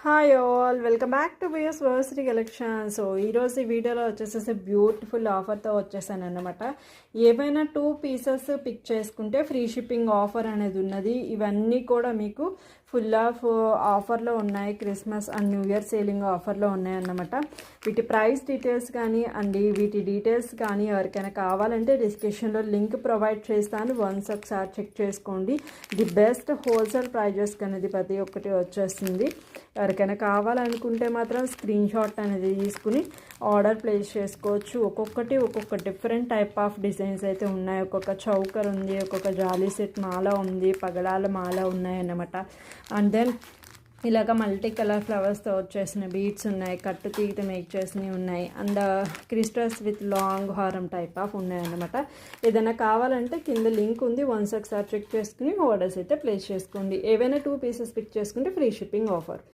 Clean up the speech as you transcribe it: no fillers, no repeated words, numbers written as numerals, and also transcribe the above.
Hi all, welcome back to BS varsity collection. So ఈరోజు ఈ వీడియోలో వచ్చేసేసి బ్యూటిఫుల్ ఆఫర్తో వచ్చేసాను అనమాట. ఏవైనా 2 పీసెస్ పిక్ చేసుకుంటే ఫ్రీ షిప్పింగ్ ఆఫర్ అనేది ఉన్నది. ఇవన్నీ కూడా మీకు ఫుల్ ఆఫ్ ఆఫర్లో ఉన్నాయి. Christmas and new year selling ఆఫర్లో ఉన్నాయన్నమాట. వీటి ప్రైస్ డీటెయిల్స్ కానీ వీటి డీటెయిల్స్ కానీ ఎవరికైనా కావాలంటే డిస్క్రిప్షన్లో లింక్ ప్రొవైడ్ చేస్తాను. వన్స్ ఒకసారి చెక్ చేసుకోండి. ది బెస్ట్ హోల్సేల్ ప్రైజెస్ అనేది ప్రతి ఒక్కటి వచ్చేస్తుంది. ఎవరికైనా కావాలనుకుంటే మాత్రం స్క్రీన్ షాట్ అనేది తీసుకుని ఆర్డర్ ప్లేస్ చేసుకోవచ్చు. ఒక్కొక్క డిఫరెంట్ టైప్ ఆఫ్ డిజైన్స్ అయితే ఉన్నాయి. ఒక్కొక్క చౌకర్ ఉంది, ఒక్కొక్క జాలీ సెట్ మాల ఉంది, పగడాల మాల ఉన్నాయన్నమాట. అండ్ దెన్ ఇలాగ మల్టీ కలర్ ఫ్లవర్స్తో వచ్చేసిన బీడ్స్ ఉన్నాయి, కట్టు తీగతో మేక్ చేసినవి ఉన్నాయి, అండ్ క్రిస్టల్స్ విత్ లాంగ్ హారం టైప్ ఆఫ్ ఉన్నాయన్నమాట. ఏదైనా కావాలంటే కింద లింక్ ఉంది, వన్స్ ఒకసారి చెక్ చేసుకుని ఆర్డర్స్ అయితే ప్లేస్ చేసుకోండి. ఏవైనా 2 పీసెస్ పిక్ చేసుకుంటే ఫ్రీ షిప్పింగ్ ఆఫర్.